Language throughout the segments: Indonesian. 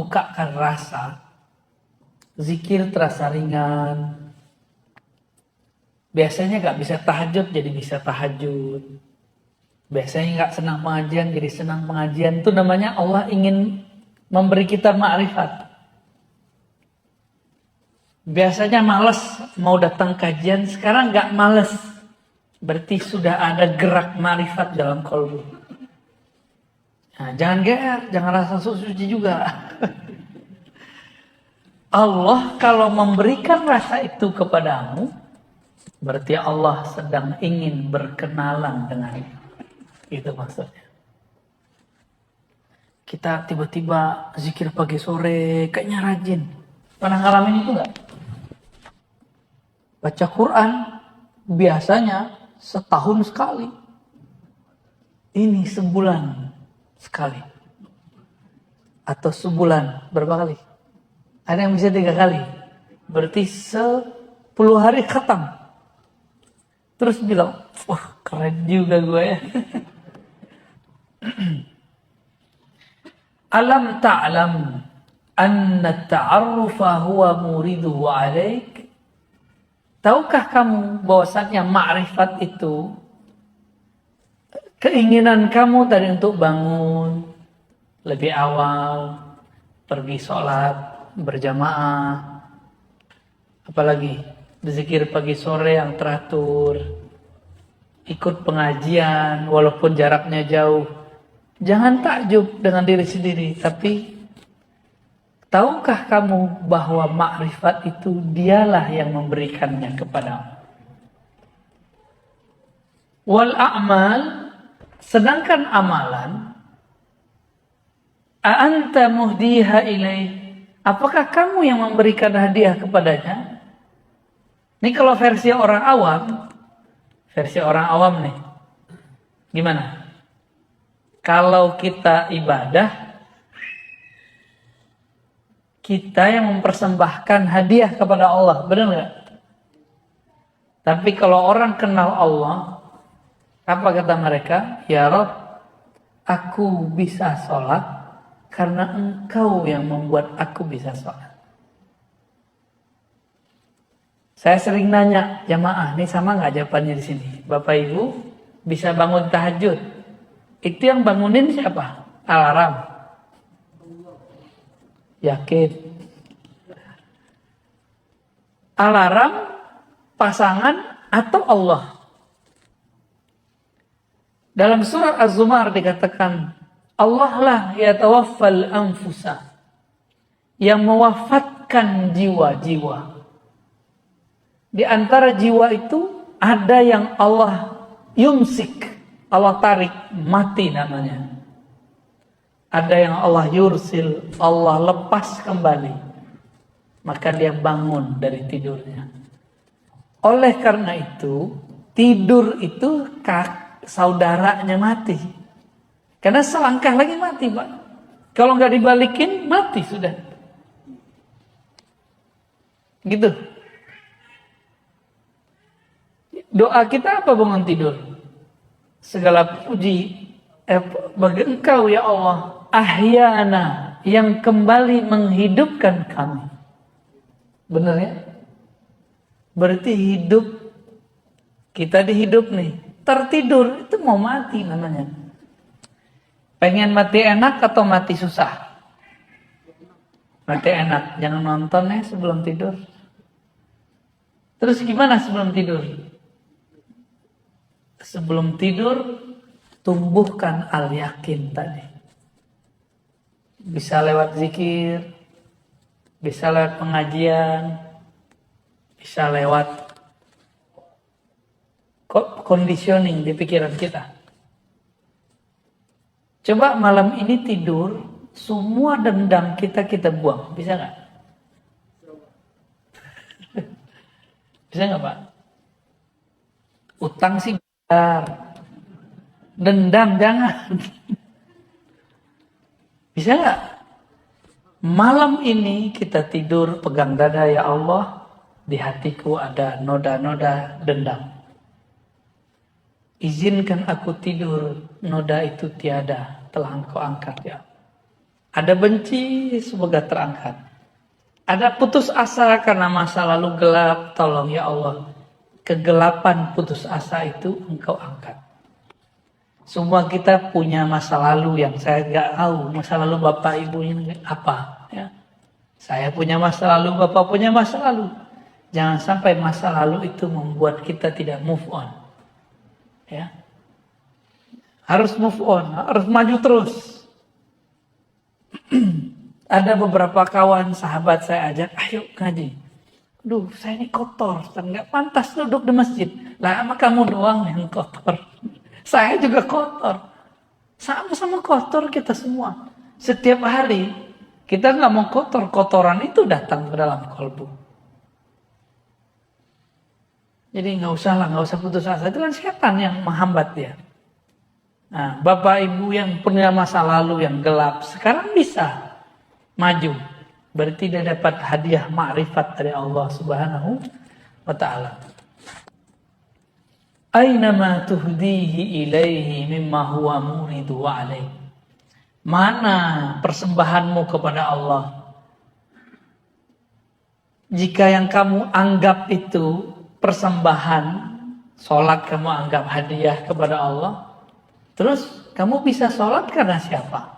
membukakan rasa, zikir terasa ringan. Biasanya gak bisa tahajud jadi bisa tahajud. Biasanya gak senang pengajian jadi senang pengajian. Itu namanya Allah ingin memberi kita ma'rifat. Biasanya males mau datang kajian, sekarang gak males. Berarti sudah ada gerak ma'rifat dalam kalbu. Nah, jangan GR, jangan rasa suci juga. Allah kalau memberikan rasa itu kepadamu, berarti Allah sedang ingin berkenalan denganmu. Itu maksudnya. Kita tiba-tiba zikir pagi sore, kayaknya rajin. Pernah ngalamin itu gak? Baca Quran biasanya setahun sekali. Ini sebulan sekali. Atau sebulan berapa kali? Ada yang bisa 3 kali. Berarti 10 hari khatam. Terus bilang, wah keren juga gue ya. Alam ta'lam anna ta'arrufa huwa muriduhu alaik. Tahukah kamu bahwasanya ma'rifat itu keinginan kamu tadi untuk bangun lebih awal, pergi sholat berjamaah, apalagi berzikir pagi sore yang teratur, ikut pengajian walaupun jaraknya jauh. Jangan takjub dengan diri sendiri, tapi tahukah kamu bahwa makrifat itu dialah yang memberikannya kepadamu. Wal a'mal, sedangkan amalan, a'anta muhdiha ilaih, apakah kamu yang memberikan hadiah kepadanya? Ini kalau versi orang awam nih, gimana? Kalau kita ibadah, kita yang mempersembahkan hadiah kepada Allah, benar nggak? Tapi kalau orang kenal Allah, apa kata mereka? Ya Rabb, aku bisa sholat karena Engkau yang membuat aku bisa sholat. Saya sering nanya jamaah, ini sama nggak jawabannya di sini? Bapak Ibu bisa bangun tahajud, itu yang bangunin siapa? Alarm. Yakin. Alarm, pasangan, atau Allah? Dalam surat Az-Zumar dikatakan, Allah lah yatawaffal anfusa, yang mewafatkan jiwa-jiwa. Di antara jiwa itu ada yang Allah yumsik, Allah tarik, mati namanya. Ada yang Allah yursil, Allah lepas kembali. Maka dia bangun dari tidurnya. Oleh karena itu, tidur itu saudaranya mati. Karena selangkah lagi mati, Pak. Kalau nggak dibalikin, mati sudah. Gitu. Doa kita apa bangun tidur? Segala puji bagi Engkau ya Allah, ahyana, yang kembali menghidupkan kami. Benar ya? Berarti hidup, kita dihidup nih. Tertidur itu mau mati namanya. Pengen mati enak atau mati susah? Mati enak, jangan nonton ya sebelum tidur. Terus gimana sebelum tidur? Sebelum tidur tumbuhkan al-yakin tadi. Bisa lewat zikir, bisa lewat pengajian, bisa lewat conditioning di pikiran kita. Coba malam ini tidur, semua dendam kita buang. Bisa nggak? Bisa nggak, Pak? Utang sih benar. Dendam jangan. Bisa nggak? Malam ini kita tidur pegang dada, ya Allah, di hatiku ada noda-noda dendam. Izinkan aku tidur, noda itu tiada, telah Engkau angkat ya. Ada benci, semoga terangkat. Ada putus asa karena masa lalu gelap, tolong ya Allah, kegelapan putus asa itu Engkau angkat. Semua kita punya masa lalu yang saya nggak tahu, masa lalu Bapak Ibu ini apa. Ya. Saya punya masa lalu, Bapak punya masa lalu. Jangan sampai masa lalu itu membuat kita tidak move on. Ya. Harus move on, harus maju terus. Ada beberapa kawan sahabat saya ajak, ayo ngaji. Duh, saya ini kotor, nggak pantas duduk di masjid. Lah, sama kamu doang yang kotor. Saya juga kotor. Sama-sama kotor kita semua. Setiap hari kita nggak mau kotor, kotoran itu datang ke dalam kalbu. Jadi nggak usah putus asa. Itu kan setan yang menghambat dia. Nah, Bapak Ibu yang punya masa lalu yang gelap, sekarang bisa maju. Berarti dia dapat hadiah ma'rifat dari Allah Subhanahu wa ta'ala. Aynama tuhdihi ilaihi mimma huwa muridu wa alaih. Mana persembahanmu kepada Allah? Jika yang kamu anggap itu persembahan, sholat kamu anggap hadiah kepada Allah, terus kamu bisa sholat karena siapa?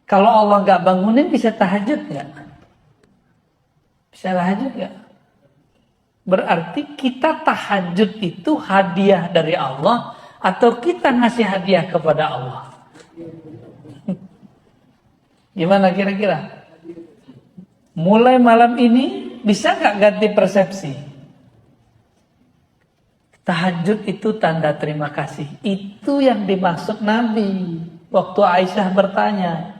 Kalau Allah nggak bangunin, bisa tahajud nggak? Bisa tahajud nggak? Berarti kita tahajud itu hadiah dari Allah atau kita ngasih hadiah kepada Allah? Gimana kira-kira? Mulai malam ini bisa nggak ganti persepsi? Tahajud itu tanda terima kasih. Itu yang dimaksud Nabi. Waktu Aisyah bertanya.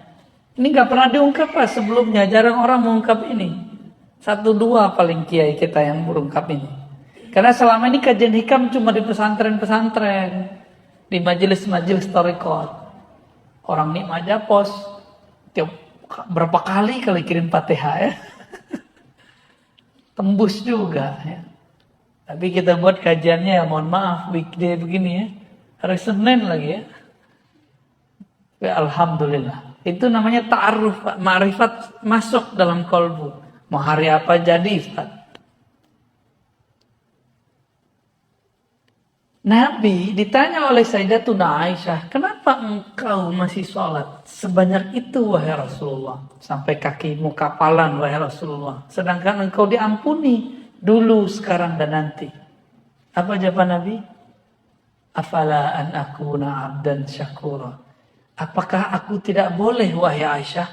Ini gak pernah diungkap lah sebelumnya. Jarang orang mengungkap ini. 1-2 paling kiai kita yang mengungkap ini. Karena selama ini kajian hikam cuma di pesantren-pesantren. Di majelis-majelis thariqat. Orang nikmat japos. Berapa kali kirim Fatihah ya. Tembus juga ya. Tapi kita buat kajiannya ya mohon maaf. Weekday begini ya. Hari Senin lagi ya. Alhamdulillah. Itu namanya ta'aruf, ma'rifat masuk dalam kolbu. Mau hari apa jadi Ustaz? Nabi ditanya oleh Sayyidatuna Aisyah, kenapa engkau masih sholat sebanyak itu wahai Rasulullah? Sampai kakimu kapalan wahai Rasulullah. Sedangkan engkau diampuni dulu, sekarang dan nanti. Apa jawaban Nabi? Afala an akuna abdan syakura. Apakah aku tidak boleh wahai Aisyah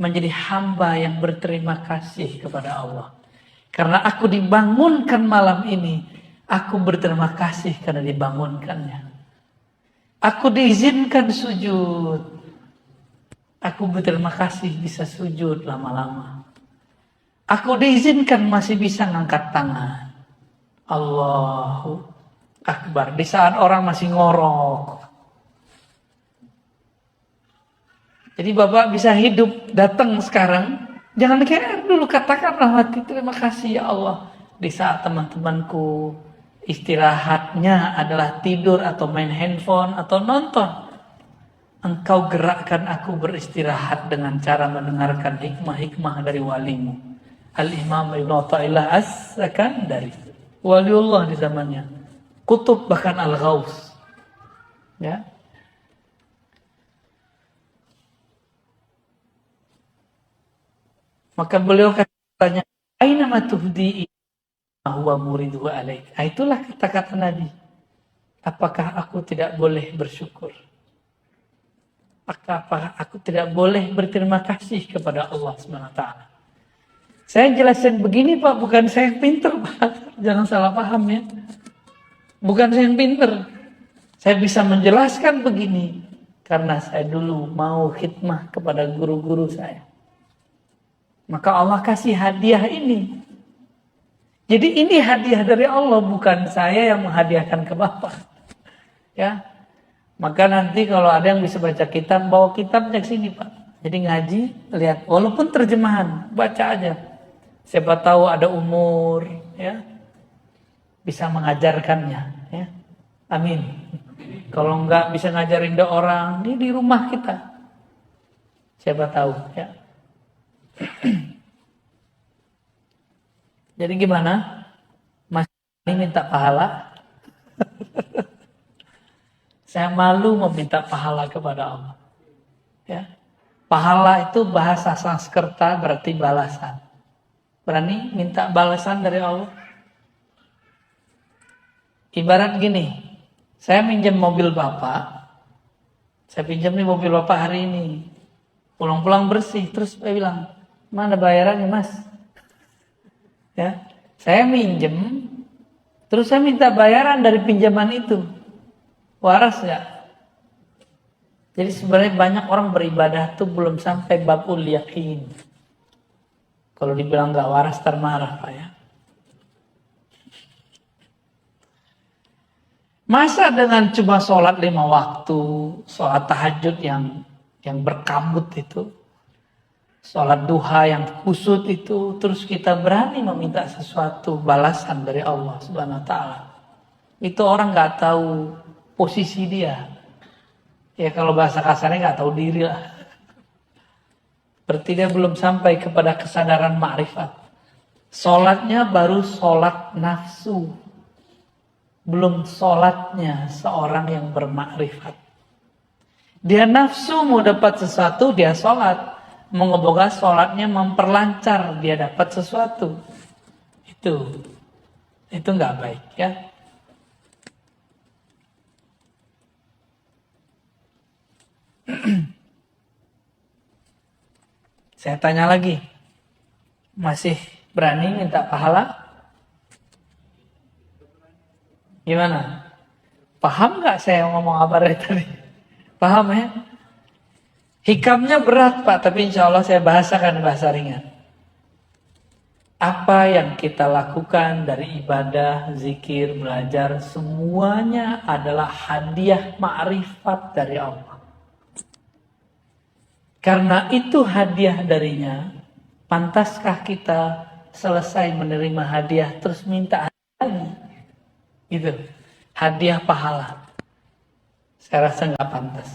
menjadi hamba yang berterima kasih kepada Allah? Karena aku dibangunkan malam ini, aku berterima kasih karena dibangunkannya. Aku diizinkan sujud, aku berterima kasih bisa sujud lama-lama. Aku diizinkan masih bisa ngangkat tangan. Allahu Akbar. Di saat orang masih ngorok. Jadi Bapak bisa hidup, datang sekarang. Jangan kayak dulu, katakanlah hati terima kasih ya Allah. Di saat teman-temanku istirahatnya adalah tidur atau main handphone atau nonton. Engkau gerakkan aku beristirahat dengan cara mendengarkan hikmah-hikmah dari walimu. Al-Imam Ibn Athaillah As-Sakandari. Waliullah di zamannya. Kutub bahkan Al-Ghaus. Ya. Maka beliau katanya, aina ma tuhdi huwa muridu alaik. Itulah kata-kata Nabi. Apakah aku tidak boleh bersyukur? Apakah aku tidak boleh berterima kasih kepada Allah SWT? Saya jelasin begini Pak, bukan saya yang pinter Pak. Jangan salah paham ya. Bukan saya yang pinter. Saya bisa menjelaskan begini karena saya dulu mau khidmah kepada guru-guru saya. Maka Allah kasih hadiah ini. Jadi ini hadiah dari Allah, bukan saya yang menghadiahkan ke Bapak. Ya. Maka nanti kalau ada yang bisa baca kitab, bawa kitabnya ke sini Pak. Jadi ngaji, lihat. Walaupun terjemahan, baca aja. Siapa tahu ada umur, ya, bisa mengajarkannya. Ya. Amin. Kalau enggak bisa ngajarin orang, ini di rumah kita. Siapa tahu ya. Jadi gimana? Mas ini minta pahala? Saya malu meminta pahala kepada Allah. Ya. Pahala itu bahasa Sanskerta berarti balasan. Berani minta balasan dari Allah? Ibarat gini, saya minjem mobil Bapak, saya pinjam nih mobil Bapak hari ini, pulang-pulang bersih, terus saya bilang, mana bayarannya Mas? Ya, saya minjem, terus saya minta bayaran dari pinjaman itu, waras nggak? Jadi sebenarnya banyak orang beribadah tuh belum sampai babul yakin. Kalau dibilang nggak waras termarah Pak ya. Masa dengan cuma sholat 5 waktu, sholat tahajud yang berkabut itu, sholat duha yang kusut itu, terus kita berani meminta sesuatu balasan dari Allah Subhanahu Wa Taala. Itu orang nggak tahu posisi dia. Ya kalau bahasa kasarnya nggak tahu diri lah. Berarti dia belum sampai kepada kesadaran ma'rifat. Sholatnya baru sholat nafsu. Belum sholatnya seorang yang bermakrifat. Dia nafsu mau dapat sesuatu, dia sholat. Moga-moga sholatnya memperlancar dia dapat sesuatu. Itu nggak baik ya. Saya tanya lagi, masih berani minta pahala? Gimana? Paham nggak saya ngomong apa dari tadi? Paham ya? Hikamnya berat Pak, tapi insya Allah saya bahasakan bahasa ringan. Apa yang kita lakukan dari ibadah, zikir, belajar, semuanya adalah hadiah ma'rifat dari Allah. Karena itu hadiah darinya, pantaskah kita selesai menerima hadiah terus minta hadiah? Gitu, hadiah pahala. Saya rasa nggak pantas.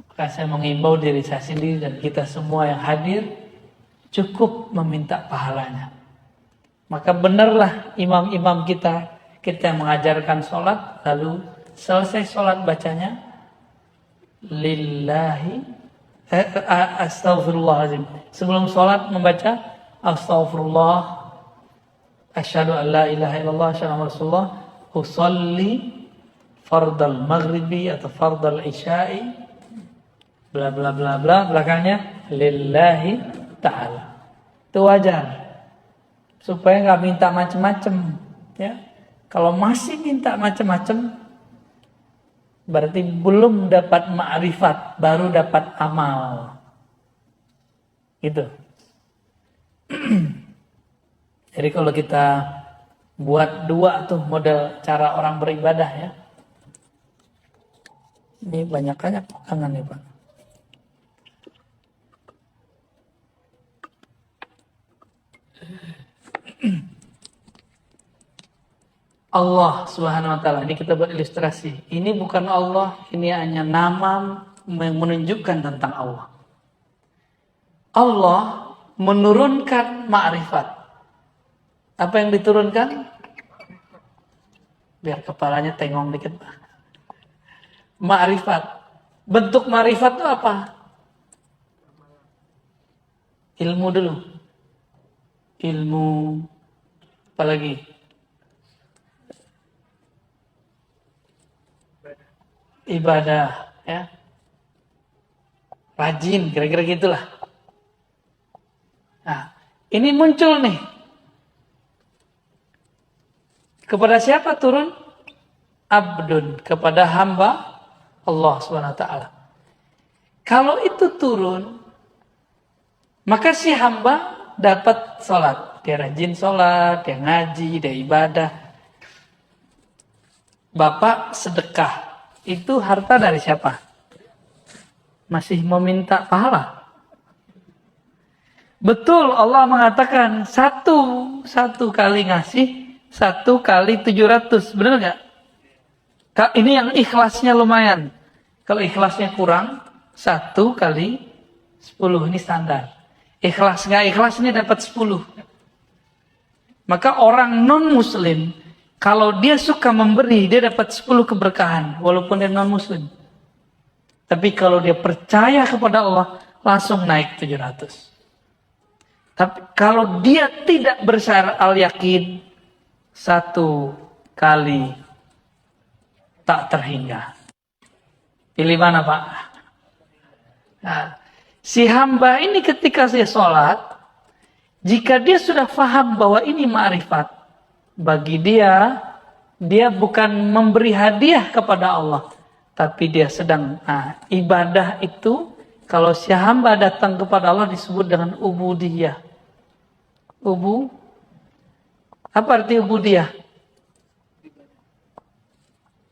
Maka saya mengimbau diri saya sendiri dan kita semua yang hadir cukup meminta pahalanya. Maka benarlah imam-imam kita yang mengajarkan sholat, lalu selesai sholat bacanya lillahi astaghfirullahaladzim. Sebelum sholat membaca astaghfirullah, asyhadu an la ilaha illallah, asyhadu anna rasulullah, usolli fardal maghribi atau fardal isya'i, bla bla bla bla, belakangnya lillahi ta'ala. Itu wajar. Supaya nggak minta macem-macem. Ya. Kalau masih minta macem-macem, berarti belum dapat ma'rifat, baru dapat amal. Gitu. Jadi kalau kita buat dua tuh model cara orang beribadah ya. Ini banyak-banyak pegangan nih Pak. Allah Subhanahu Wa Taala, ini kita buat ilustrasi. Ini bukan Allah, ini hanya nama yang menunjukkan tentang Allah. Allah menurunkan ma'rifat. Apa yang diturunkan? Biar kepalanya tengong dikit. Ma'rifat. Bentuk ma'rifat itu apa? Ilmu dulu. Ilmu. Apalagi? Ibadah. Ya. Rajin. Kira-kira gitulah. Nah. Ini muncul nih. Kepada siapa turun? Abdun, kepada hamba Allah SWT. Kalau itu turun, maka si hamba dapat sholat. Dia rajin sholat, dia ngaji, dia ibadah. Bapak sedekah, itu harta dari siapa? Masih meminta pahala? Betul, Allah mengatakan satu kali ngasih, 1 kali 700, benar nggak? Ini yang ikhlasnya lumayan. Kalau ikhlasnya kurang, 1 kali 10 ini standar. Ikhlas nggak ikhlas ini dapat 10. Maka orang non-muslim, kalau dia suka memberi, dia dapat 10 keberkahan, walaupun dia non-muslim. Tapi kalau dia percaya kepada Allah, langsung naik 700. Tapi kalau dia tidak bersyarat al-yakin, 1 kali tak terhingga. Pilih mana Pak? Nah, si hamba ini ketika dia sholat, jika dia sudah faham bahwa ini ma'rifat, bagi dia bukan memberi hadiah kepada Allah, tapi dia sedang ibadah itu, kalau si hamba datang kepada Allah disebut dengan ubudiyah. Apa arti ubudiyah?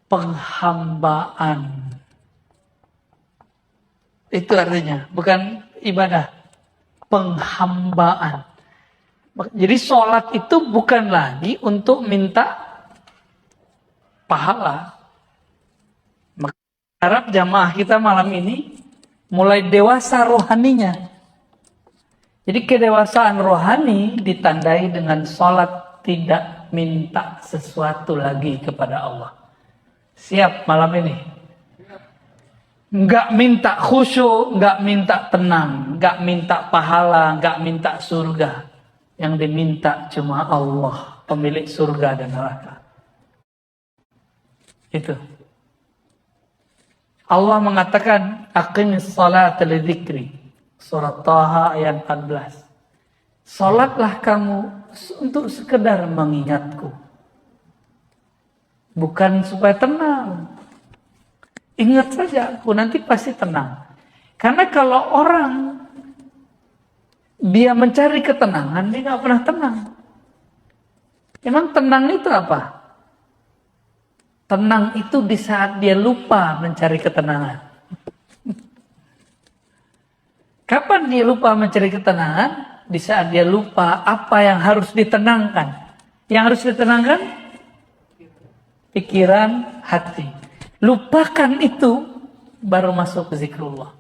Penghambaan. Itu artinya, bukan ibadah. Penghambaan. Jadi sholat itu bukan lagi untuk minta pahala. Maka harap jamaah kita malam ini mulai dewasa rohaninya. Jadi kedewasaan rohani ditandai dengan sholat tidak minta sesuatu lagi kepada Allah. Siap malam ini? Nggak minta khusyuk, nggak minta tenang, nggak minta pahala, nggak minta surga. Yang diminta cuma Allah, pemilik surga dan neraka. Itu. Allah mengatakan, aqimis salata li dzikri. Surat Taha ayat 14. Salatlah kamu untuk sekedar mengingatku. Bukan supaya tenang. Ingat saja, aku nanti pasti tenang. Karena kalau orang dia mencari ketenangan, dia nggak pernah tenang. Emang tenang itu apa? Tenang itu di saat dia lupa mencari ketenangan. Kapan dia lupa mencari ketenangan? Di saat dia lupa apa yang harus ditenangkan. Yang harus ditenangkan? Pikiran, hati. Lupakan itu, baru masuk ke zikrullah.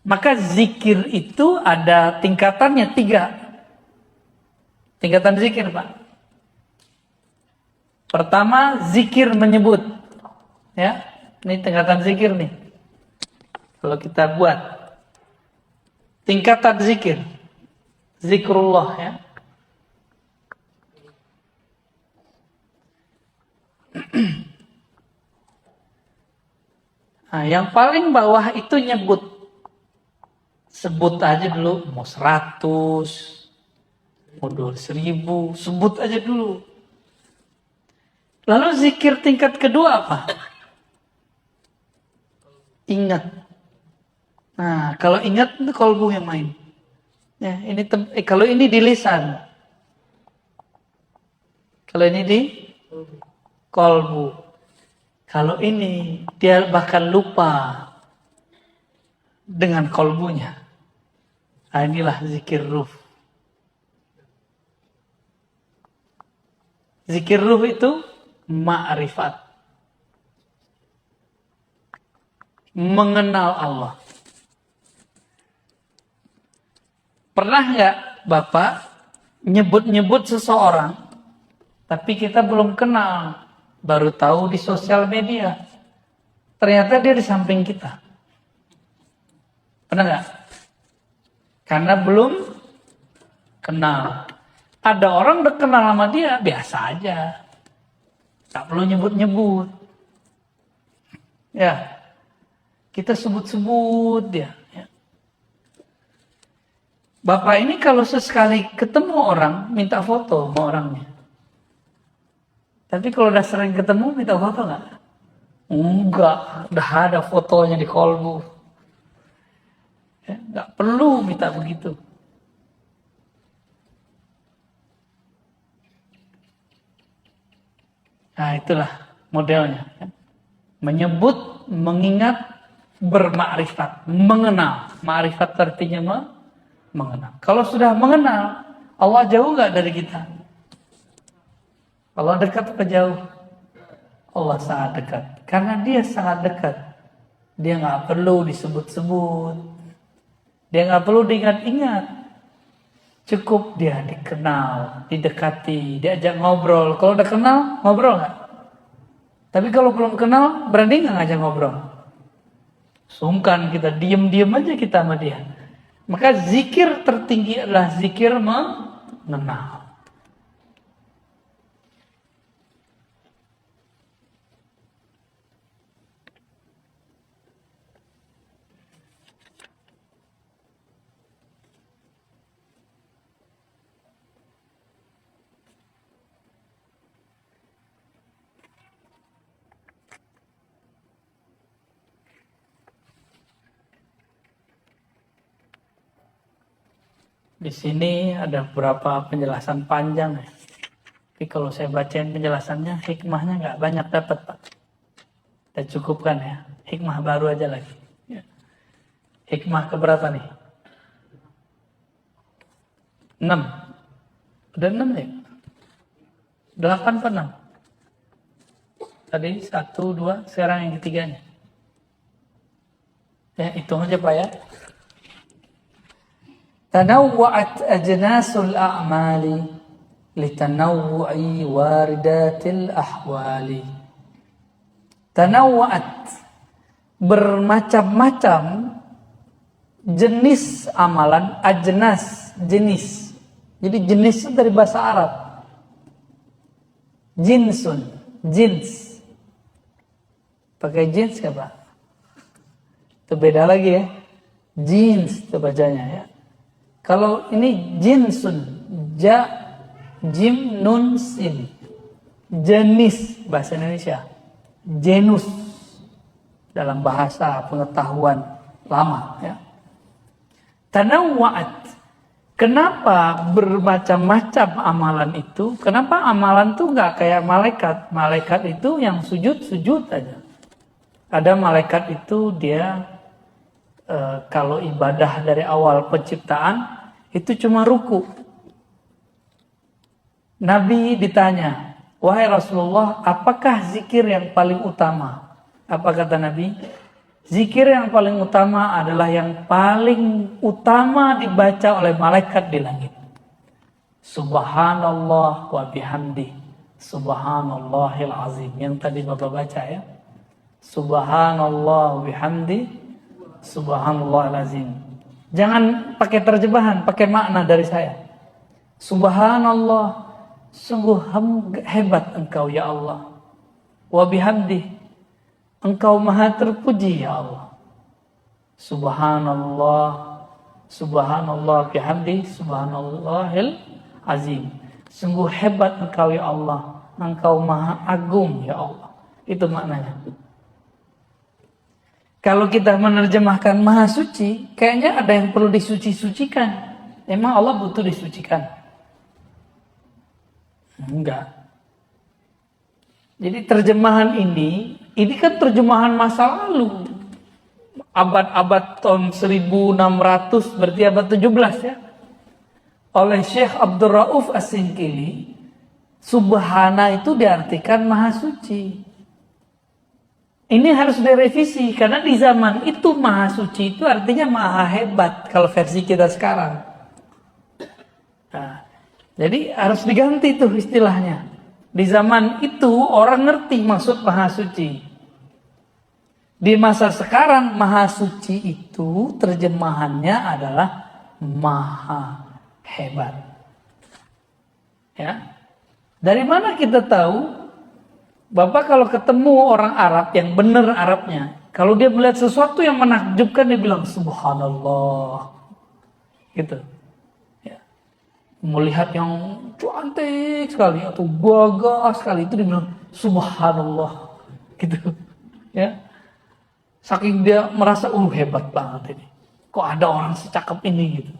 Maka zikir itu ada tingkatannya 3. Tingkatan zikir, Pak. Pertama, zikir menyebut. Ya, ini tingkatan zikir nih. Kalau kita buat. Tingkatan zikir. Zikrullah ya. Nah, yang paling bawah itu nyebut. Sebut aja dulu, mau 100, mau 1000, sebut aja dulu. Lalu zikir tingkat kedua apa? Ingat. Nah, kalau ingat itu kolbu yang main. Ya, ini kalau ini di lisan. Kalau ini di kolbu. Kalau ini dia bahkan lupa dengan kolbunya. Nah, inilah zikir ruh. Zikir ruh itu ma'rifat. Mengenal Allah. Pernah nggak Bapak nyebut-nyebut seseorang, tapi kita belum kenal, baru tahu di sosial media. Ternyata dia di samping kita. Pernah nggak? Karena belum kenal. Ada orang udah kenal sama dia, biasa aja. Tak perlu nyebut-nyebut. Ya, kita sebut-sebut dia. Bapak ini kalau sesekali ketemu orang, minta foto sama orangnya. Tapi kalau udah sering ketemu, minta foto nggak? Enggak, udah ada fotonya di kolbu. Ya, nggak perlu minta begitu. Nah, itulah modelnya. Menyebut, mengingat, bermakrifat, mengenal. Makrifat artinya mengenal. Kalau sudah mengenal, Allah jauh nggak dari kita? Allah dekat atau jauh? Allah sangat dekat. Karena dia sangat dekat, dia nggak perlu disebut-sebut. Dia nggak perlu diingat-ingat. Cukup dia dikenal, didekati, diajak ngobrol. Kalau udah kenal, ngobrol nggak? Tapi kalau belum kenal, berani nggak ngajak ngobrol? Sungkan kita, diem-diem aja kita sama dia. Maka zikir tertinggi adalah zikir mengenal. Di sini ada beberapa penjelasan panjang ya. Tapi kalau saya bacain penjelasannya, hikmahnya nggak banyak dapat, Pak. Kita cukupkan ya. Hikmah baru aja lagi. Ya. Hikmah keberapa nih? 6. Udah 6 ya? 8 apa 6? Tadi 1, 2, sekarang yang ketiganya. Ya, hitung aja Pak ya. Tanawwa'at ajnasul a'mali litanawwu'i waridatil ahwali. Tanawwa'at, bermacam-macam jenis amalan, ajnas, jenis. Jadi jenis itu dari bahasa Arab. Jinsun, jins. Pakai jins ya Pak? Itu beda lagi ya. Jins itu bacanya ya. Kalau ini jinsun, jim nun sin, jenis bahasa Indonesia, genus dalam bahasa pengetahuan lama ya. Tanawwa'at, kenapa bermacam-macam amalan itu? Kenapa amalan tuh nggak kayak malaikat? Malaikat itu yang sujud aja. Ada malaikat itu dia kalau ibadah dari awal penciptaan itu cuma ruku. Nabi ditanya, wahai Rasulullah, apakah zikir yang paling utama? Apa kata Nabi? Zikir yang paling utama adalah yang paling utama dibaca oleh malaikat di langit. Subhanallah wa bihamdi, subhanallahil azim. Yang tadi Bapak baca ya. Subhanallah wa bihamdi, subhanallahil azim. Jangan pakai terjemahan, pakai makna dari saya. Subhanallah, sungguh hebat engkau ya Allah. Wa bihamdi, engkau maha terpuji ya Allah. Subhanallah, subhanallah bihamdi, subhanallahil azim. Sungguh hebat engkau ya Allah, engkau maha agung ya Allah. Itu maknanya. Kalau kita menerjemahkan maha suci, kayaknya ada yang perlu disuci-sucikan. Emang Allah butuh disucikan? Enggak. Jadi terjemahan ini kan terjemahan masa lalu. Abad-abad tahun 1600, berarti abad 17 ya. Oleh Syekh Abdul Rauf As-Singkili, subhana itu diartikan maha suci. Ini harus direvisi, karena di zaman itu maha suci itu artinya maha hebat kalau versi kita sekarang. Nah, jadi harus diganti tuh istilahnya. Di zaman itu orang ngerti maksud maha suci. Di masa sekarang maha suci itu terjemahannya adalah maha hebat. Ya. Dari mana kita tahu? Bapak kalau ketemu orang Arab yang benar Arabnya, kalau dia melihat sesuatu yang menakjubkan dia bilang subhanallah. Gitu. Ya. Melihat yang cantik sekali atau gagah sekali itu dia bilang subhanallah. Gitu. Ya. Saking dia merasa hebat banget ini. Kok ada orang secakap ini gitu.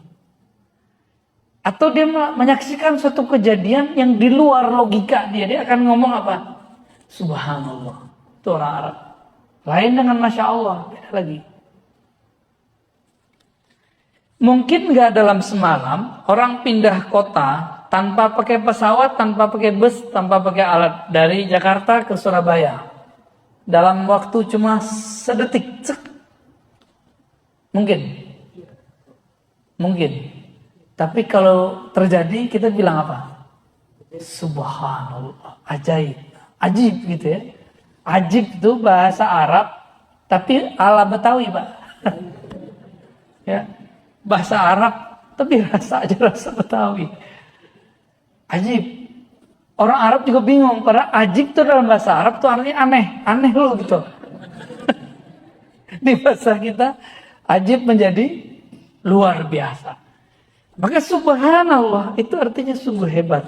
Atau dia menyaksikan suatu kejadian yang di luar logika dia akan ngomong apa? Subhanallah. Itu orang Arab. Lain dengan Masya Allah. Beda lagi. Mungkin gak dalam semalam orang pindah kota tanpa pakai pesawat, tanpa pakai bus, tanpa pakai alat dari Jakarta ke Surabaya. Dalam waktu cuma sedetik. Mungkin. Mungkin. Tapi kalau terjadi kita bilang apa? Subhanallah, ajaib. Ajib gitu ya. Ajib itu bahasa Arab tapi ala Betawi, Pak. Ya. Bahasa Arab tapi rasa Betawi. Ajib. Orang Arab juga bingung karena ajib itu dalam bahasa Arab tuh artinya aneh loh gitu. Di bahasa kita ajib menjadi luar biasa. Maka subhanallah itu artinya sungguh hebat.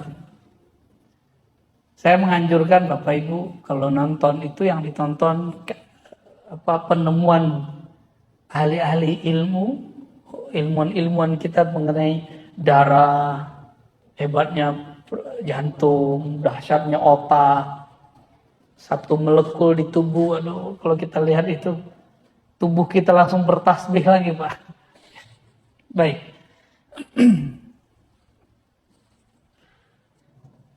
Saya menganjurkan Bapak Ibu kalau nonton itu yang ditonton penemuan ahli-ahli ilmuwan kita mengenai darah, hebatnya jantung, dahsyatnya otak, satu molekul di tubuh. Aduh, kalau kita lihat itu tubuh kita langsung bertasbih lagi, Pak. Baik.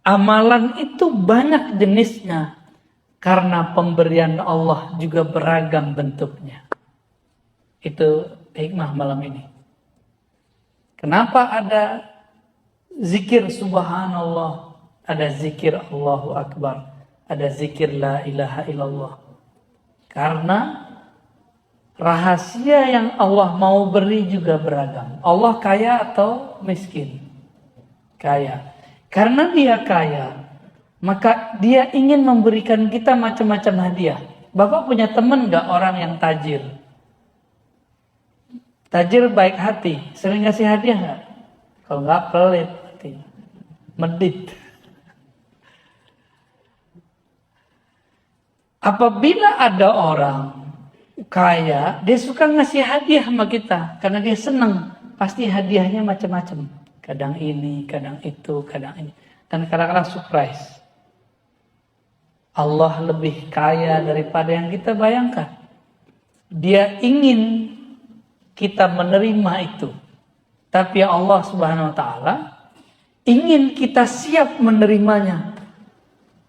Amalan itu banyak jenisnya karena pemberian Allah juga beragam bentuknya. Itu hikmah malam ini. Kenapa ada zikir subhanallah, ada zikir Allahu Akbar, ada zikir la ilaha illallah? Karena rahasia yang Allah mau beri juga beragam. Allah kaya atau miskin? Kaya. Karena dia kaya, maka dia ingin memberikan kita macam-macam hadiah. Bapak punya teman gak orang yang tajir? Tajir baik hati, sering ngasih hadiah gak? Kalau gak pelit hatinya, medit. Apabila ada orang kaya, dia suka ngasih hadiah sama kita karena dia senang. Pasti hadiahnya macam-macam. Kadang ini, kadang itu, kadang ini. Dan kadang-kadang surprise. Allah lebih kaya daripada yang kita bayangkan. Dia ingin kita menerima itu. Tapi Allah Subhanahu wa taala ingin kita siap menerimanya.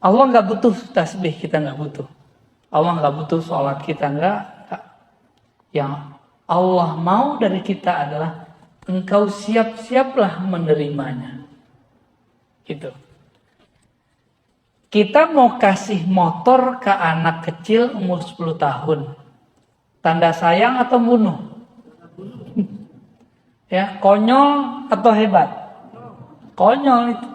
Allah nggak butuh tasbih, kita nggak butuh. Allah nggak butuh sholat, kita nggak. Yang Allah mau dari kita adalah engkau siap-siaplah menerimanya. Gitu. Kita mau kasih motor ke anak kecil umur 10 tahun. Tanda sayang atau bunuh? Ya, konyol atau hebat? Konyol itu.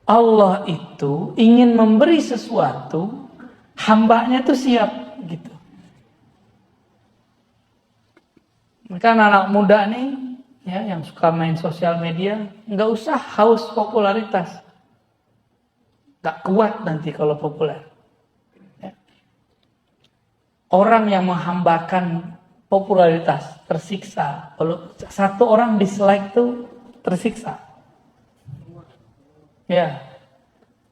Allah itu ingin memberi sesuatu, hambanya tuh siap gitu. Maka anak muda nih ya, yang suka main sosial media, nggak usah haus popularitas, nggak kuat nanti kalau populer. Ya. Orang yang menghambakan popularitas tersiksa. Kalau satu orang dislike tuh tersiksa. Ya,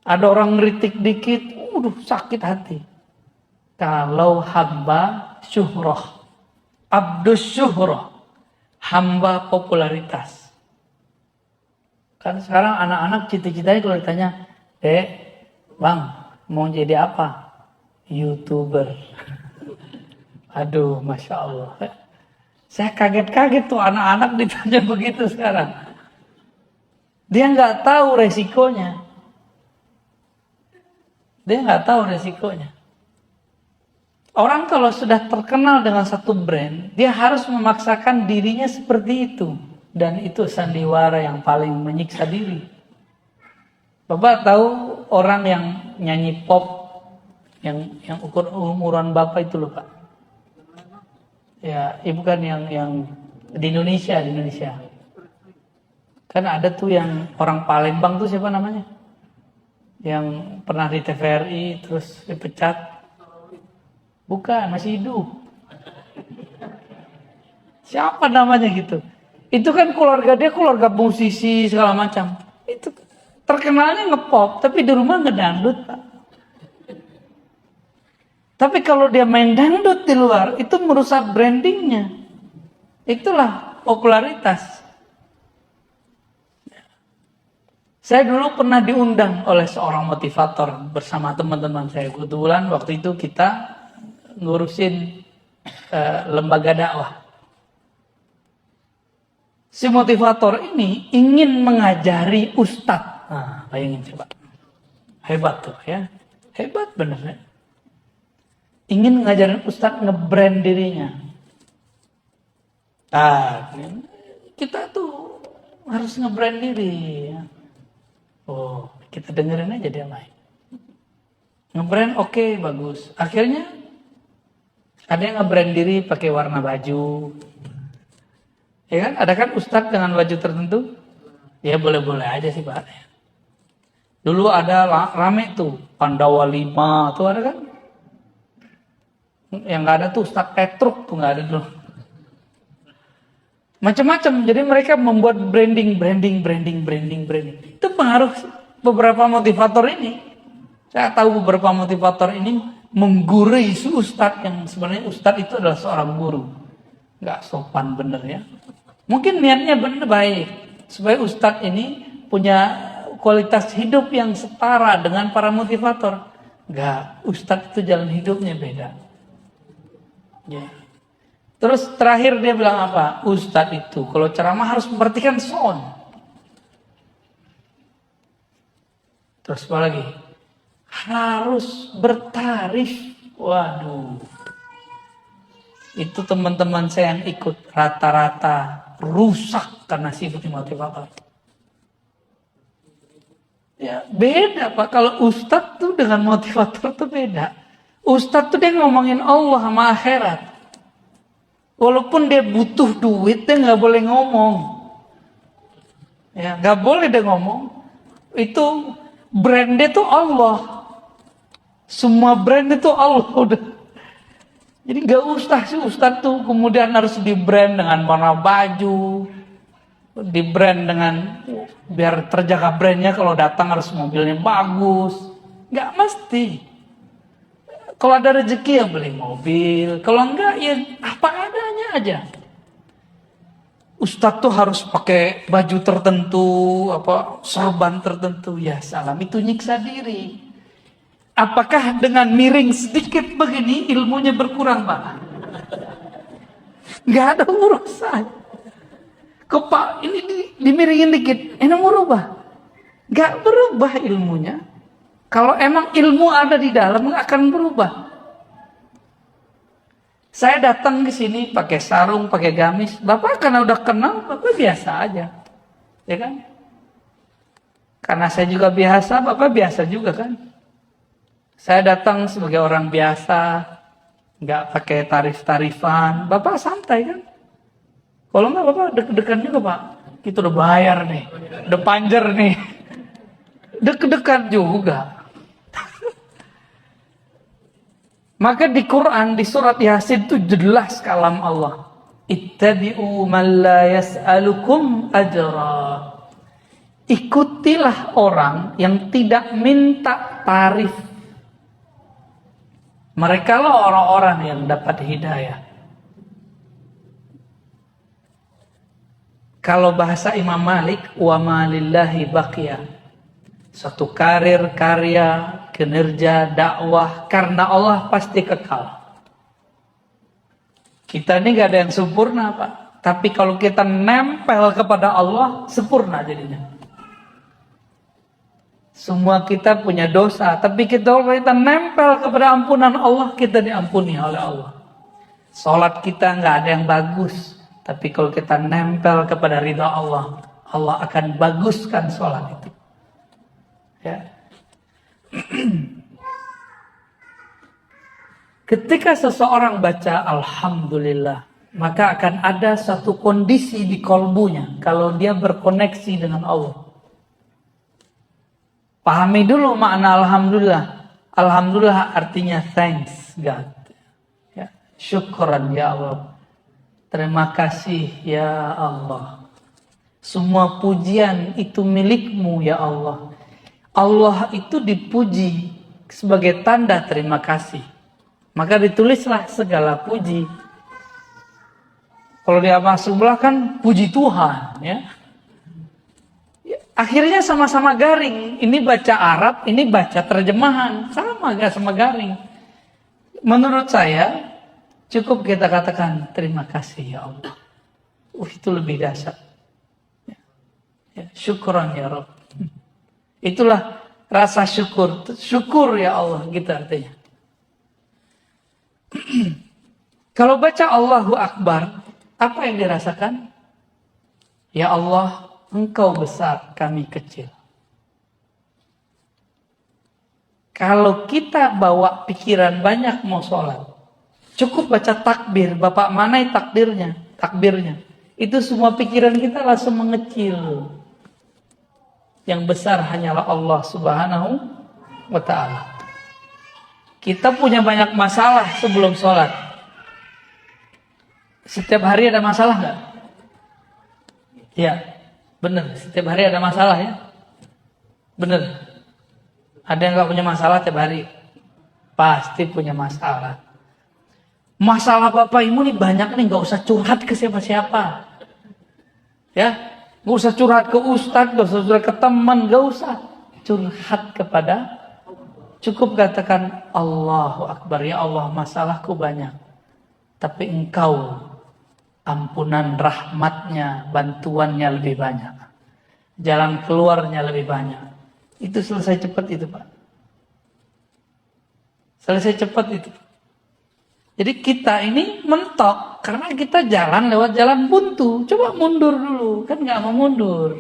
ada orang ngeritik dikit, sakit hati. Kalau hamba syuhrah, abdus syuhrah, hamba popularitas. Kan sekarang anak-anak cita-citanya kalau ditanya, bang, mau jadi apa? YouTuber. Aduh, Masya Allah. Saya kaget-kaget tuh anak-anak ditanya begitu sekarang. Dia nggak tahu resikonya. Orang kalau sudah terkenal dengan satu brand, dia harus memaksakan dirinya seperti itu. Dan itu sandiwara yang paling menyiksa diri. Bapak tahu orang yang nyanyi pop, yang umuran Bapak itu loh Pak. Ya, bukan yang di Indonesia. Kan ada tuh yang orang Palembang tuh siapa namanya? Yang pernah di TVRI terus dipecat. Bukan, masih hidup. Siapa namanya gitu? Itu kan keluarga dia keluarga musisi segala macam. Itu terkenalnya ngepop, tapi di rumah ngedangdut, Pak. Tapi kalau dia main dangdut di luar, itu merusak brandingnya. Itulah popularitas. Saya dulu pernah diundang oleh seorang motivator bersama teman-teman saya. Kebetulan waktu itu kita ngurusin lembaga dakwah. Si motivator ini ingin mengajari ustadz. Nah, bayangin coba. Hebat tuh ya. Hebat bener ya. Ingin ngajarin ustadz nge-brand dirinya. Nah, kita tuh harus nge-brand diri ya. Oh, kita dengerin aja dia main. Nge-brand oke, bagus. Akhirnya ada yang nge-brand diri pakai warna baju. Ya kan? Ada kan ustadz dengan baju tertentu? Ya boleh-boleh aja sih Pak. Dulu ada rame tuh, Pandawa 5 tuh ada kan? Yang nggak ada tuh Ustadz Petruk tuh nggak ada dulu. Macam-macam. Jadi mereka membuat branding. Itu pengaruh beberapa motivator ini. Saya tahu beberapa motivator ini menggurui si Ustadz yang sebenarnya Ustadz itu adalah seorang guru. Nggak sopan bener ya. Mungkin niatnya benar baik supaya Ustadz ini punya kualitas hidup yang setara dengan para motivator. Enggak, Ustadz itu jalan hidupnya beda. Ya. Terus terakhir dia bilang apa? Ustadz itu kalau ceramah harus memperhatikan sound. Terus apa lagi? Harus bertarif. Waduh. Itu teman-teman saya yang ikut rata-rata rusak karena sifat motivator. Ya, beda Pak. Kalau ustadz tuh dengan motivator tuh beda. Ustadz tuh dia ngomongin Allah sama akhirat. Walaupun dia butuh duit, dia nggak boleh ngomong. Ya, nggak boleh dia ngomong. Itu brandnya tuh Allah. Semua brand itu Allah udah. Jadi nggak usah sih ustadz tuh kemudian harus di brand dengan warna baju, di brand dengan biar terjaga brandnya kalau datang harus mobilnya bagus. Nggak mesti. Kalau ada rezeki ya beli mobil, kalau enggak ya apa adanya aja. Ustadz tuh harus pakai baju tertentu, apa sorban tertentu, ya salam itu nyiksa diri. Apakah dengan miring sedikit begini ilmunya berkurang Pak? Nggak ada urusan. Kok Pak ini dimiringin dikit, enak berubah? Nggak berubah ilmunya. Kalau emang ilmu ada di dalam nggak akan berubah. Saya datang ke sini pakai sarung, pakai gamis. Bapak karena udah kenal, Bapak biasa aja, ya kan? Karena saya juga biasa, Bapak biasa juga kan? Saya datang sebagai orang biasa, nggak pakai tarif-tarifan. Bapak santai kan? Kalau nggak Bapak deg-degan juga Pak. Kita udah bayar nih, udah panjer nih, deg-degan juga. Maka di Quran di surat Yasin itu jelas kalam Allah. Ittabi'u man la yas'alukum ajra. Ikutilah orang yang tidak minta tarif. Mereka lah orang-orang yang dapat hidayah. Kalau bahasa Imam Malik, wa ma lillahi baqiyah. Suatu karir, karya, kinerja, dakwah karena Allah pasti kekal. Kita ini gak ada yang sempurna Pak. Tapi kalau kita nempel kepada Allah, sempurna jadinya. Semua kita punya dosa, tapi kalau kita nempel kepada ampunan Allah, kita diampuni oleh Allah. Salat kita nggak ada yang bagus, tapi kalau kita nempel kepada ridha Allah, Allah akan baguskan salat itu. Ya. Ketika seseorang baca Alhamdulillah, maka akan ada satu kondisi di kolbunya kalau dia berkoneksi dengan Allah. Pahami dulu makna Alhamdulillah. Alhamdulillah artinya thanks God. Ya, syukran ya Allah. Terima kasih ya Allah. Semua pujian itu milikmu ya Allah. Allah itu dipuji sebagai tanda terima kasih. Maka ditulislah segala puji. Kalau di amal sebelah kan puji Tuhan ya. Akhirnya sama-sama garing. Ini baca Arab, ini baca terjemahan. Sama gak sama garing. Menurut saya, cukup kita katakan terima kasih ya Allah. Itu lebih dahsyat. Syukran ya Rabb. Itulah rasa syukur. Syukur ya Allah, gitu artinya. Kalau baca Allahu Akbar, apa yang dirasakan? Ya Allah, Engkau besar, kami kecil. Kalau kita bawa pikiran banyak mau sholat, cukup baca takbir. Bapak manai takbirnya. Itu semua pikiran kita langsung mengecil. Yang besar hanyalah Allah Subhanahu wa ta'ala. Kita punya banyak masalah sebelum sholat. Setiap hari ada masalah nggak? Ya, benar. Setiap hari ada masalah ya. Benar. Ada yang nggak punya masalah tiap hari? Pasti punya masalah. Masalah Bapak Ibu nih banyak nih, nggak usah curhat ke siapa-siapa. Ya, nggak usah curhat ke ustadz, nggak usah curhat ke teman, nggak usah curhat kepada. Cukup katakan Allahu Akbar, ya Allah masalahku banyak, tapi Engkau ampunan rahmatnya, bantuannya lebih banyak, jalan keluarnya lebih banyak. Itu selesai cepat itu Pak. Selesai cepat itu. Jadi kita ini mentok karena kita jalan lewat jalan buntu. Coba mundur dulu, kan nggak mau mundur.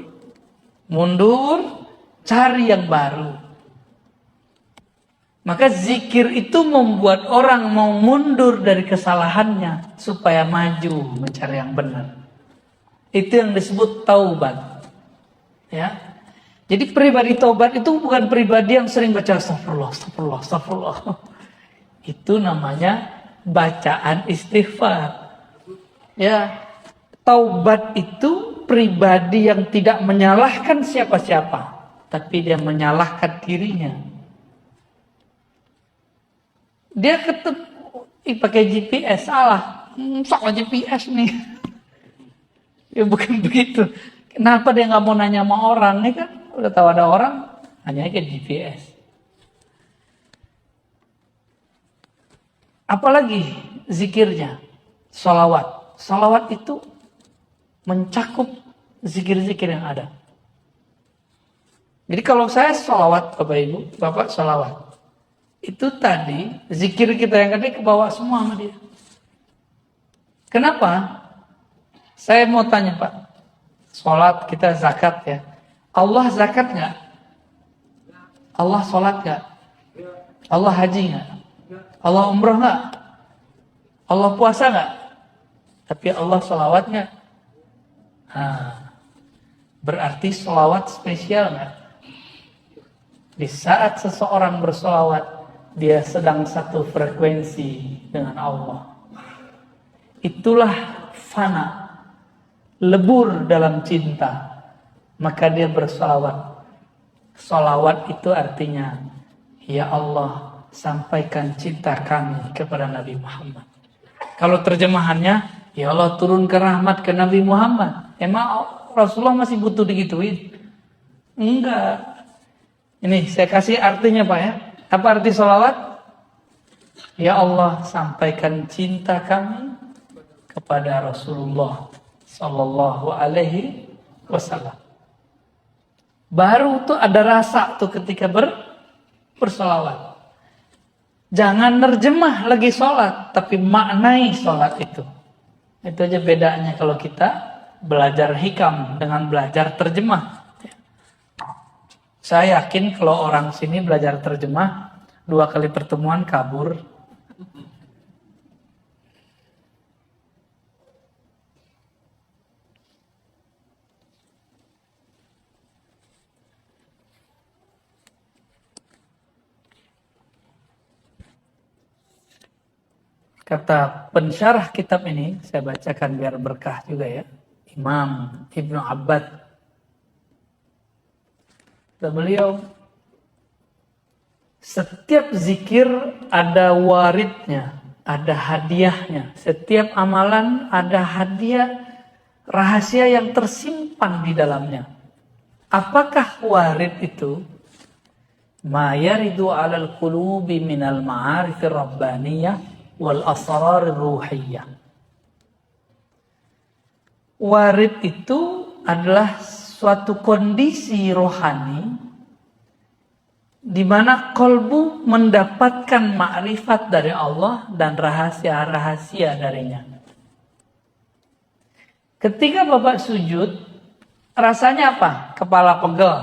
Mundur, cari yang baru. Maka zikir itu membuat orang mau mundur dari kesalahannya supaya maju mencari yang benar. Itu yang disebut taubat. Ya. Jadi pribadi taubat itu bukan pribadi yang sering baca astagfirullah. Itu namanya bacaan istighfar. Ya, taubat itu pribadi yang tidak menyalahkan siapa-siapa, tapi dia menyalahkan dirinya. Dia ketemu pakai GPS salah, salah GPS nih. Ya bukan begitu. Kenapa dia nggak mau nanya sama orang? Nih kan udah tahu ada orang, hanya ke GPS. Apalagi zikirnya, sholawat. Sholawat itu mencakup zikir-zikir yang ada. Jadi kalau saya sholawat, Bapak Ibu, Bapak sholawat. Itu tadi, zikir kita yang tadi kebawa semua sama dia. Kenapa? Saya mau tanya Pak, sholat kita zakat ya. Allah zakat nggak? Allah sholat nggak? Allah haji nggak? Allah umroh nggak? Allah puasa nggak? Tapi Allah sholawat nggak? Berarti sholawat spesial nggak? Di saat seseorang bersolawat, dia sedang satu frekuensi dengan Allah. Itulah fana, lebur dalam cinta. Maka dia bersolawat. Solawat itu artinya, ya Allah, sampaikan cinta kami kepada Nabi Muhammad. Kalau terjemahannya, ya Allah turunkan rahmat ke Nabi Muhammad. Emang Rasulullah masih butuh digituin? Enggak. Ini saya kasih artinya Pak ya. Apa arti solawat? Ya Allah, sampaikan cinta kami kepada Rasulullah Sallallahu Alaihi Wasallam. Baru tuh ada rasa tuh ketika bersolawat. Jangan nerjemah lagi sholat, tapi maknai sholat itu. Itu aja bedanya kalau kita belajar hikam dengan belajar terjemah. Saya yakin kalau orang sini belajar terjemah, 2 kali pertemuan kabur. Kata pensyarah kitab ini, saya bacakan biar berkah juga ya. Imam Ibnu Abbad. Kata beliau, setiap zikir ada waridnya, ada hadiahnya. Setiap amalan ada hadiah, rahasia yang tersimpan di dalamnya. Apakah warid itu? Ma yaridu 'alal qulubi minal ma'arifir rabbaniyah wal asrar ruhiyah. Warid itu adalah suatu kondisi rohani di mana kolbu mendapatkan makrifat dari Allah dan rahasia-rahasia darinya. Ketika Bapak sujud, rasanya apa? Kepala pegel.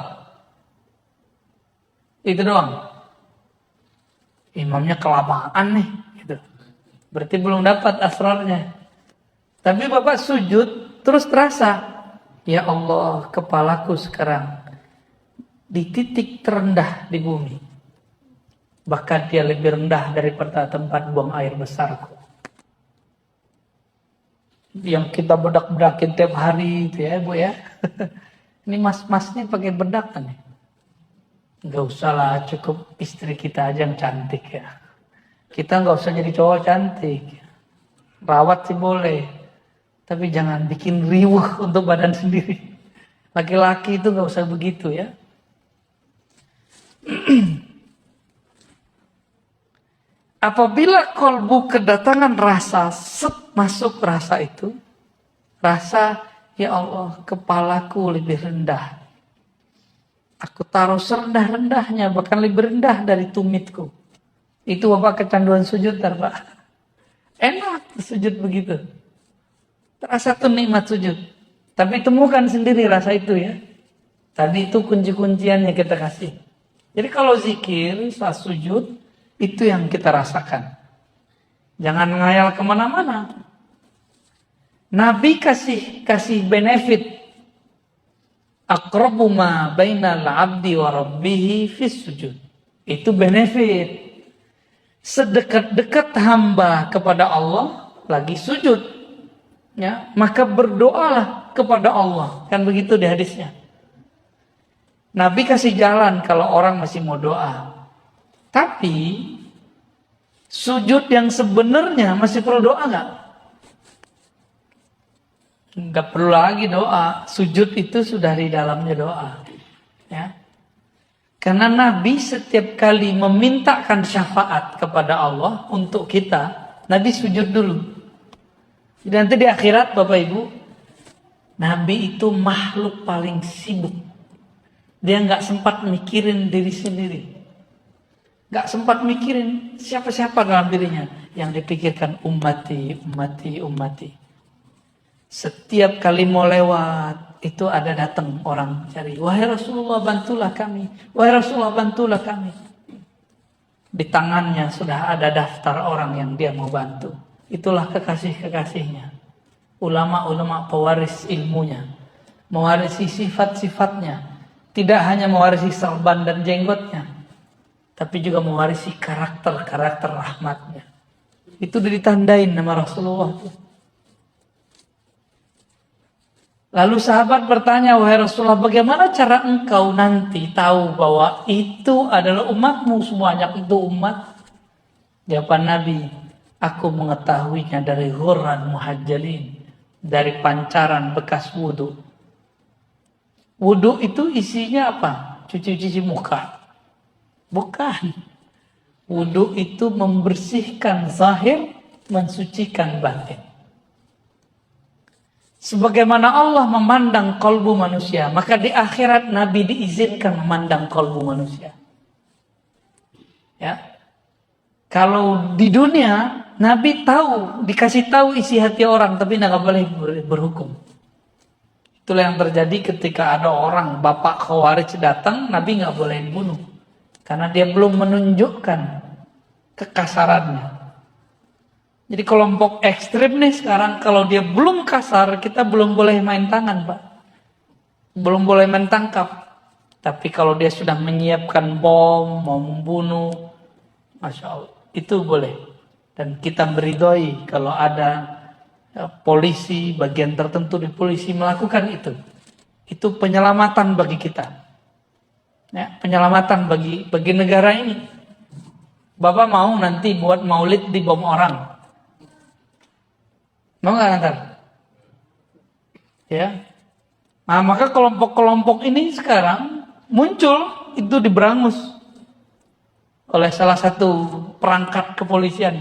Itu doang. Imamnya kelamaan nih. Gitu. Berarti belum dapat asrarnya. Tapi Bapak sujud, terus terasa, ya Allah, kepalaku sekarang di titik terendah di bumi. Bahkan dia lebih rendah daripada tempat buang air besarku. Yang kita bedak-bedakin tiap hari itu ya Bu ya. Ini mas-mas nih pakai bedak kan nih. Gak usah lah, cukup istri kita aja yang cantik ya. Kita gak usah jadi cowok cantik. Rawat sih boleh. Tapi jangan bikin riuh untuk badan sendiri. Laki-laki itu gak usah begitu ya. Apabila kolbu kedatangan rasa, masuk rasa itu, rasa, ya Allah, kepalaku lebih rendah. Aku taruh serendah-rendahnya, bahkan lebih rendah dari tumitku. Itu Bapak kecanduan sujud, Pak. Enak sujud begitu. Terasa tuh nikmat sujud. Tapi temukan sendiri rasa itu ya. Tadi itu kunci-kunciannya kita kasih. Jadi kalau zikir, saat sujud, itu yang kita rasakan. Jangan ngayal kemana-mana. Nabi kasih benefit. Aqrabu ma bainal abdi wa rabbihi fis sujud. Itu benefit. Sedekat-dekat hamba kepada Allah lagi sujud. Ya, maka berdoalah kepada Allah. Kan begitu di hadisnya. Nabi kasih jalan kalau orang masih mau doa. Tapi sujud yang sebenarnya masih perlu doa nggak? Nggak perlu lagi doa. Sujud itu sudah di dalamnya doa. Ya. Karena Nabi setiap kali memintakan syafaat kepada Allah untuk kita, Nabi sujud dulu. Jadi nanti di akhirat Bapak Ibu, Nabi itu makhluk paling sibuk. Dia nggak sempat mikirin diri sendiri. Nggak sempat mikirin siapa-siapa dalam dirinya. Yang dipikirkan ummati, ummati, ummati. Setiap kali mau lewat, itu ada datang orang cari. Wahai Rasulullah bantulah kami. Wahai Rasulullah bantulah kami. Di tangannya sudah ada daftar orang yang dia mau bantu. Itulah kekasih-kekasihnya. Ulama-ulama pewaris ilmunya. Mewarisi sifat-sifatnya. Tidak hanya mewarisi serban dan jenggotnya, tapi juga mewarisi karakter-karakter rahmatnya. Itu ditandain nama Rasulullah. Lalu sahabat bertanya, wahai Rasulullah, bagaimana cara engkau nanti tahu bahwa itu adalah umatmu, sebanyak itu umat? Jawaban Nabi, aku mengetahuinya dari ghurran muhajjalin, dari pancaran bekas wudu. Wudu itu isinya apa? Cuci-cuci muka. Bukan. Wudu itu membersihkan zahir, mensucikan batin. Sebagaimana Allah memandang kalbu manusia, maka di akhirat Nabi diizinkan memandang kalbu manusia. Ya. Kalau di dunia, Nabi tahu, dikasih tahu isi hati orang, tapi nggak boleh berhukum. Itulah yang terjadi ketika ada orang bapak Khawarij datang, Nabi nggak boleh dibunuh karena dia belum menunjukkan kekasarannya. Jadi kelompok ekstrim nih sekarang kalau dia belum kasar, kita belum boleh main tangan, Pak. Belum boleh main tangkap. Tapi kalau dia sudah menyiapkan bom, mau membunuh, Masya Allah, itu boleh. Dan kita meridhoi kalau ada polisi, bagian tertentu di polisi melakukan itu. Itu penyelamatan bagi kita. Ya, penyelamatan bagi negara ini. Bapak mau nanti buat maulid di bom orang? Mau nggak nanti? Ya. Nah, maka kelompok-kelompok ini sekarang muncul itu diberangus oleh salah satu perangkat kepolisian.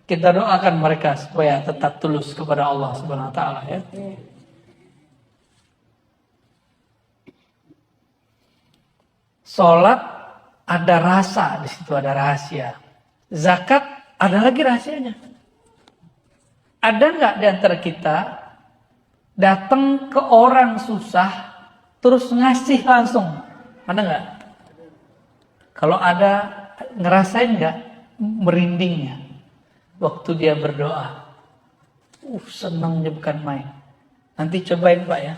Kita doakan mereka supaya tetap tulus kepada Allah Subhanahu wa taala ya. Sholat ada rasa, di situ ada rahasia. Zakat ada lagi rahasianya. Ada nggak di antara kita datang ke orang susah terus ngasih langsung? Ada nggak? Kalau ada, ngerasain nggak merindingnya waktu dia berdoa? Senangnya bukan main. Nanti cobain Pak ya.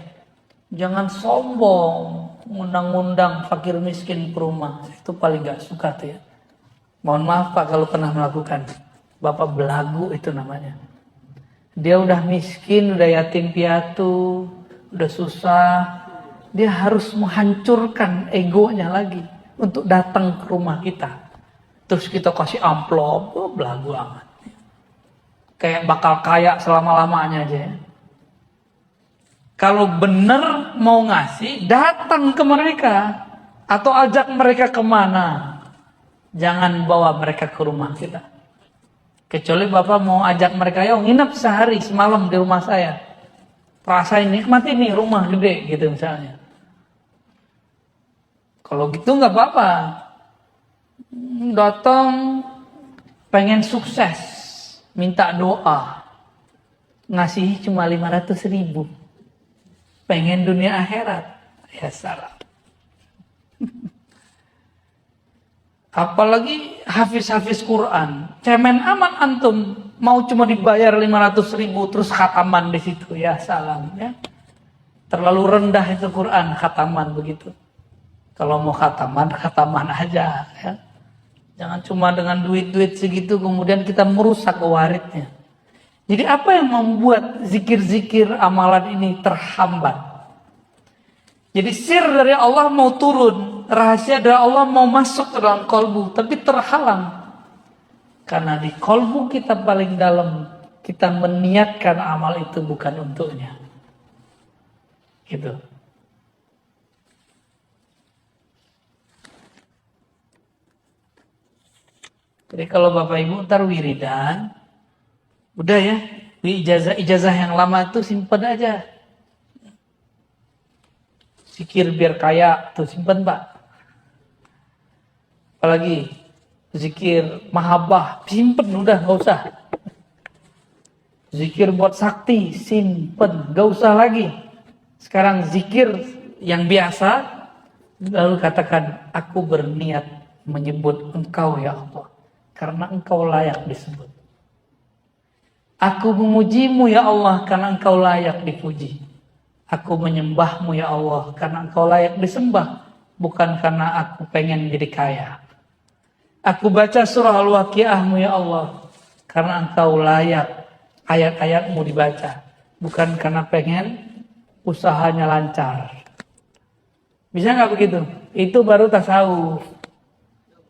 Jangan sombong, ngundang-ngundang fakir miskin ke rumah. Itu paling gak suka tuh ya. Mohon maaf Pak kalau pernah melakukan. Bapak belagu itu namanya. Dia udah miskin, udah yatim piatu, udah susah. Dia harus menghancurkan egonya lagi untuk datang ke rumah kita. Terus kita kasih amplop, belagu amat. Kayak bakal kaya selama-lamanya aja ya. Kalau benar mau ngasih, datang ke mereka. Atau ajak mereka kemana. Jangan bawa mereka ke rumah kita. Kecuali Bapak mau ajak mereka, yuk nginep sehari semalam di rumah saya. Rasain nikmati nih rumah gede gitu misalnya. Kalau gitu nggak apa-apa. Datang pengen sukses. Minta doa. Ngasih cuma 500.000. Pengen dunia akhirat, ya salah. Apalagi hafiz-hafiz Quran, cemen aman antum, mau cuma dibayar 500.000 terus khataman di situ, ya salam ya. Terlalu rendah itu Quran khataman begitu. Kalau mau khataman, khataman aja ya. Jangan cuma dengan duit-duit segitu kemudian kita merusak waridnya. Jadi apa yang membuat zikir-zikir amalan ini terhambat? Jadi sir dari Allah mau turun, rahasia dari Allah mau masuk ke dalam kolbu, tapi terhalang. Karena di kolbu kita paling dalam, kita meniatkan amal itu bukan untuknya. Gitu. Jadi kalau Bapak Ibu ntar wiridan, udah ya, di ijazah yang lama itu simpen aja. Zikir biar kaya, tuh simpen Pak. Apalagi zikir mahabbah, simpen udah gak usah. Zikir buat sakti, simpen, gak usah lagi. Sekarang zikir yang biasa, lalu katakan, aku berniat menyebut Engkau ya Allah, karena Engkau layak disebut. Aku memujimu ya Allah karena Engkau layak dipuji. Aku menyembahmu ya Allah karena Engkau layak disembah. Bukan karena aku pengen jadi kaya. Aku baca surah Al-Waqiahmu ya Allah karena Engkau layak ayat-ayatmu dibaca. Bukan karena pengen usahanya lancar. Bisa gak begitu? Itu baru tasawuf.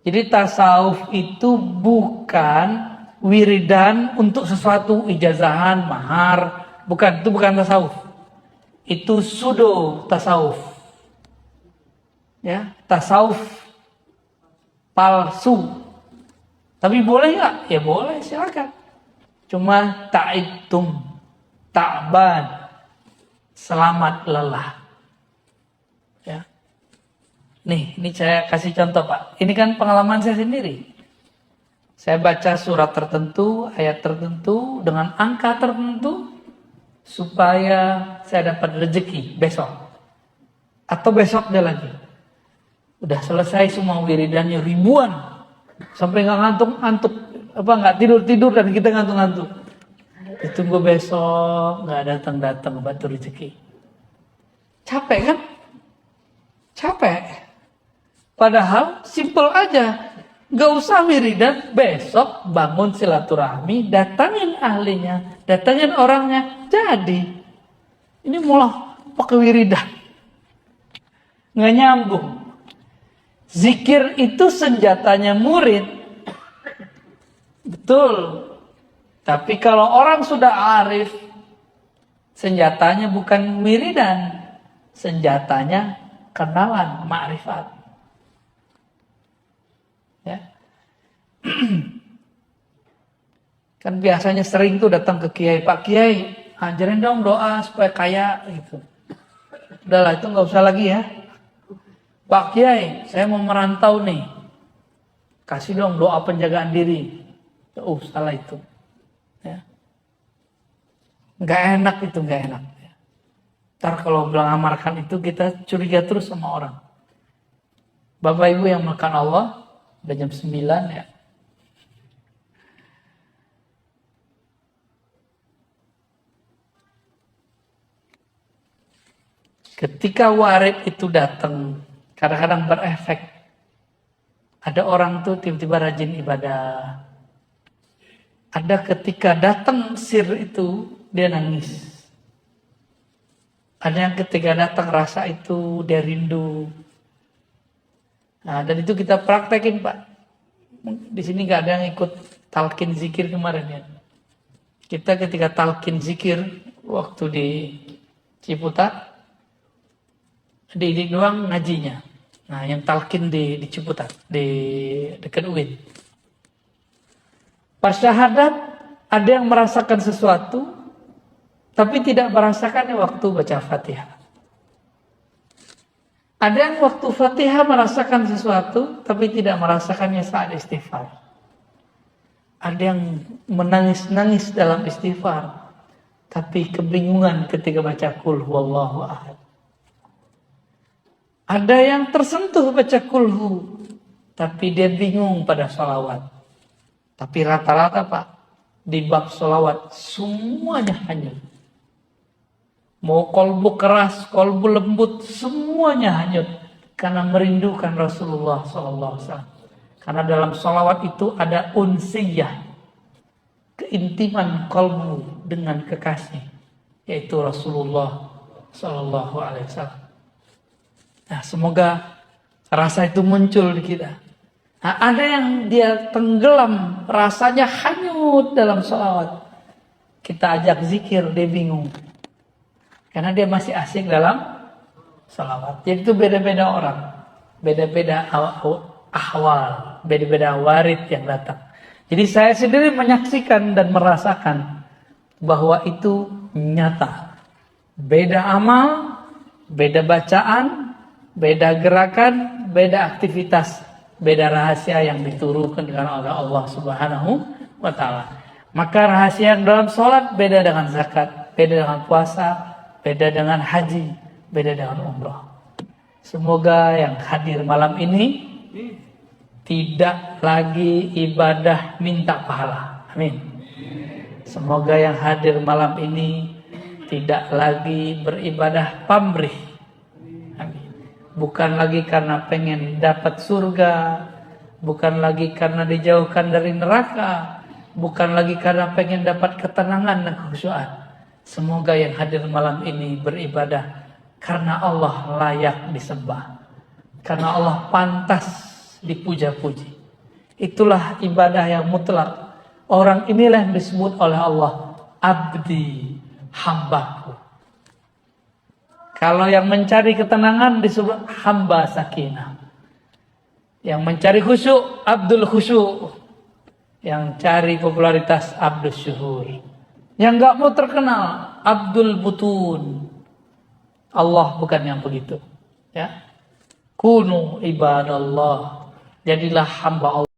Jadi tasawuf itu bukan wiridan untuk sesuatu, ijazahan, mahar, bukan, itu bukan tasawuf. Itu pseudo tasawuf. Ya, tasawuf palsu. Tapi boleh nggak? Ya boleh, silakan. Cuma ta'idtum, ta'ban, selamat lelah. Ya. Nih, ini saya kasih contoh Pak. Ini kan pengalaman saya sendiri. Saya baca surat tertentu, ayat tertentu, dengan angka tertentu, supaya saya dapat rezeki besok. Atau besoknya lagi. Udah selesai semua wiridannya ribuan. Sampai gak ngantuk-ngantuk. Gak tidur-tidur dan kita ngantuk-ngantuk. Ditunggu besok, gak datang-datang batu rezeki. Capek kan? Capek. Padahal simple aja. Gak usah wiridan, besok bangun silaturahmi, datangin ahlinya, datangin orangnya, jadi. Ini malah pakai wiridan. Gak nyambung. Zikir itu senjatanya murid. Betul. Tapi kalau orang sudah arif, senjatanya bukan wiridan. Senjatanya kenalan, ma'rifat. Ya. Kan biasanya sering tuh datang ke kiai, Pak Kiai, ajarin dong doa supaya kaya gitu. Udahlah itu nggak usah lagi ya. Pak Kiai, saya mau merantau nih. Kasih dong doa penjagaan diri. Salah itu. Ya. Nggak enak itu, nggak enak. Ntar kalau bilang amarkan itu kita curiga terus sama orang. Bapak Ibu yang makan Allah, udah jam 9 ya. Ketika warid itu datang, kadang-kadang berefek. Ada orang tuh tiba-tiba rajin ibadah. Ada ketika datang sir itu, dia nangis. Ada yang ketika datang rasa itu, dia rindu. Nah, dan itu kita praktekin, Pak. Di sini nggak ada yang ikut talqin zikir kemarin ya. Kita ketika talqin zikir waktu di Ciputat, di doang ngajinya. Nah, yang talqin di Ciputat, di dekat UIN. Pas syahadat, ada yang merasakan sesuatu, tapi tidak merasakannya waktu baca Fatihah. Ada yang waktu Fatihah merasakan sesuatu, tapi tidak merasakannya saat istighfar. Ada yang menangis-nangis dalam istighfar, tapi kebingungan ketika baca Qul Huwallahu Ahad. Ada yang tersentuh baca kulhu, tapi dia bingung pada sholawat. Tapi rata-rata Pak, di bab sholawat semuanya hanyut. Mau kolbu keras, kolbu lembut, semuanya hanyut. Karena merindukan Rasulullah SAW. Karena dalam sholawat itu ada unsiyah. Keintiman kolbu dengan kekasih. Yaitu Rasulullah SAW. Nah, semoga rasa itu muncul di kita. Nah, ada yang dia tenggelam, rasanya hanyut dalam sholawat. Kita ajak zikir, dia bingung. Karena dia masih asik dalam sholawat. Jadi itu beda-beda orang. Beda-beda ahwal. Beda-beda warid yang datang. Jadi saya sendiri menyaksikan dan merasakan bahwa itu nyata. Beda amal, beda bacaan, beda gerakan, beda aktivitas, beda rahasia yang diturunkan oleh Allah Subhanahu wa Ta'ala. Maka rahasia yang dalam sholat beda dengan zakat, beda dengan puasa, beda dengan haji, beda dengan umrah. Semoga yang hadir malam ini tidak lagi ibadah minta pahala. Amin. Semoga yang hadir malam ini tidak lagi beribadah pamrih. Bukan lagi karena pengen dapat surga, bukan lagi karena dijauhkan dari neraka, bukan lagi karena pengen dapat ketenangan dan kekhusyuan. Semoga yang hadir malam ini beribadah karena Allah layak disembah, karena Allah pantas dipuja-puji. Itulah ibadah yang mutlak. Orang inilah yang disebut oleh Allah abdi, hambaku. Kalau yang mencari ketenangan disebut hamba sakinah. Yang mencari khusyuk, abdul khusyuk. Yang cari popularitas, abdul syuhur. Yang gak mau terkenal, abdul butun. Allah bukan yang begitu. Ya. Kunu ibadallah. Jadilah hamba Allah.